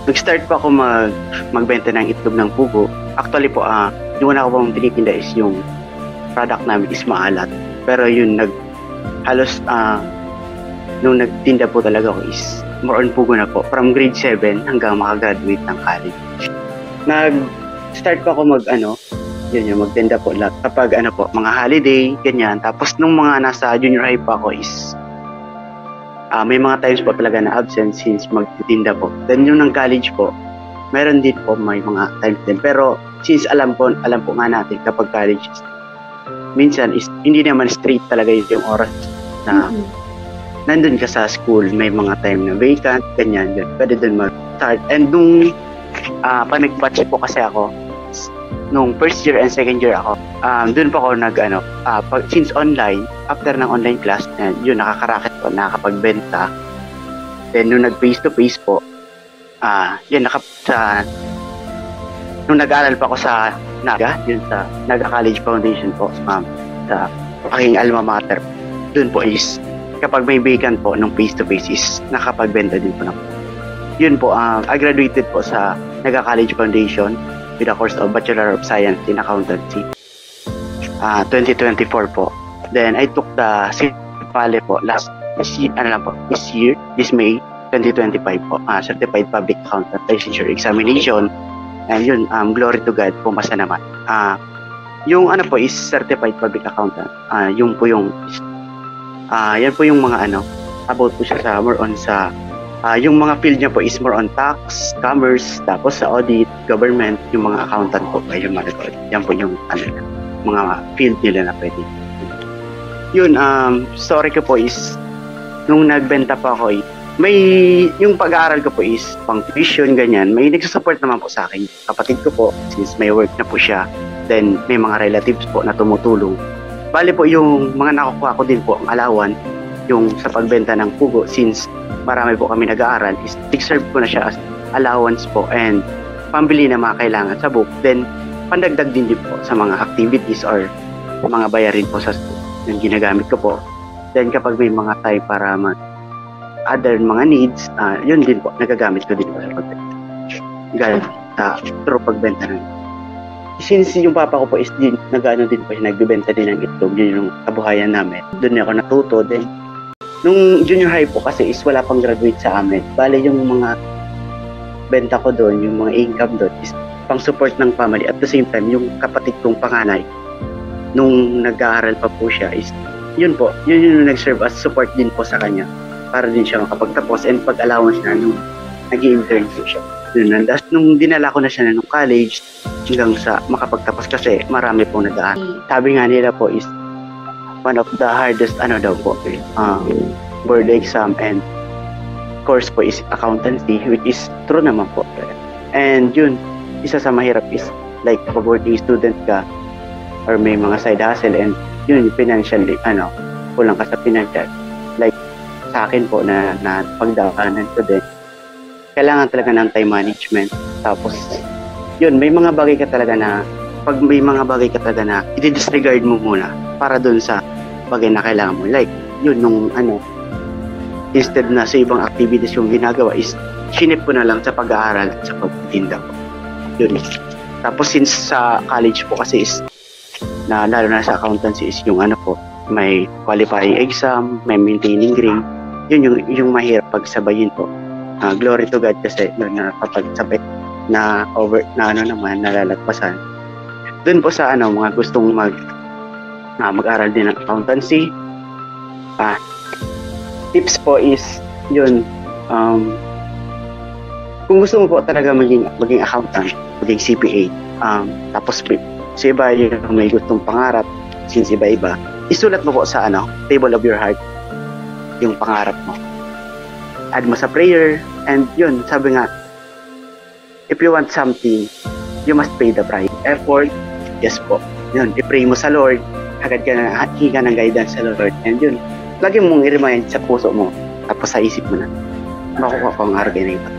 nag-start po ako magbenta ng itlog ng pugo. Actually po, yung una ko pong tinitinda is yung product namin is maalat. Pero yun, halos, nung nagtinda po talaga ako is more on pugo na po. From grade 7 hanggang makagraduate ng college. Nag-start po ako yun yung magtinda po lahat. Kapag mga holiday, ganyan. Tapos nung mga nasa junior high pa ako is, may mga times po talaga na absent since magtitinda po. Then yung ng college po, meron din po may mga times din. Pero since alam po nga natin kapag college is, minsan is hindi naman straight talaga yung oras na nandun ka sa school. May mga time na vacant, ganyan. Pwede dun mag-start. And nung pag nag-batch po kasi ako, nung first year and second year ako, dun po ako since online, after ng online class, yun, nakakaraket po, nakakapagbenta. Then, nung nag-face to face po, yun, nung nag-aaral pa ako sa yun sa Naga College Foundation po, sa aking alma mater, dun po is, kapag may vacant po, nung face to face is, nakapagbenta din po na po. Yun po, I graduated po sa Naga College Foundation with a course of Bachelor of Science in Accountancy. 2024 po. Then I took the CPALE po this May 2025 po. Certified Public Accountant Licensure Examination. And yun, glory to God, pumasa naman. Yung po is Certified Public Accountant. Yan po yung mga about po siya sa more on sa yung mga field niya po is more on tax, commerce, tapos sa audit, government, yung mga accountant po, yung mga record. Yan po yung mga field nila na pwede. Yun, story ko po is, nung nagbenta pa ako, yung pag-aaral ko po is pang tuition, ganyan. May nagsusupport naman po sa akin. Kapatid ko po, since may work na po siya, then may mga relatives po na tumutulong. Bali po yung mga nakukuha ko din po, ang alawan, yung sa pagbenta ng pugo, since marami po kami nag-aaral, is serve ko na siya as allowance po and pambili na mga kailangan sa book. Then, pandagdag din po sa mga activities or mga bayarin po sa school yung ginagamit ko po. Then, kapag may mga time para other mga needs, yun din po, nagagamit ko din po sa pagbenta. Through pagbenta ng since yung papa ko po is din, nagbibenta din ng itlog, yun yung kabuhayan namin. Doon ako natuto. Then, nung junior high po kasi is wala pang graduate sa amin. Bale yung mga benta ko doon, yung mga income doon is pang support ng family. At the same time, yung kapatid kong panganay, nung nag-aaral pa po siya is, yun po, yun yung nag-serve as support din po sa kanya para din siya makapagtapos and pag-allowance na nung nag-i-intern po siya. Yun, tapos nung dinala ko na siya na nung college hanggang sa makapagtapos kasi marami pong nag-aaral. Sabi nga nila po is one of the hardest daw po board exam and course po is accountancy, which is true naman po. And yun, isa sa mahirap is like pag working student ka or may mga side hustle and yun financially kulang ka sa financial, like sa akin po na pagdaanan ko din, kailangan talaga ng time management. Tapos yun, may mga bagay ka talaga na pag may mga bagay ka talaga na i-disregard mo muna para dun sa bagay na kailangan mo, like yun nung instead na sa ibang activities yung ginagawa is sinip ko na lang sa pag-aaral at sa pagtitinda ko. Yun. Tapos since sa college po kasi is na lalo na sa accountancy is yung po, may qualifying exam, may maintaining grade. Yun yung mahirap pagsabayin po. Glory to God kasi yun na kapag sabay na over na naman nalalagpasan. Doon po sa mga gustong mag-aral din ng accountancy. Tips po is yun, kung gusto mo po talaga maging accountant, maging CPA, tapos sa iba yung may gustong pangarap, since iba-iba, isulat mo po sa table of your heart yung pangarap mo. Add mo sa prayer, and yun, sabi nga, if you want something, you must pay the price. Effort, yes po. Yun, i-pray mo sa Lord, agad ka na, hinga ng guidance sa Lord, and yun, lagi mong i-remind sa puso mo, tapos sa isip mo na, makukuha ko ang argay na ito.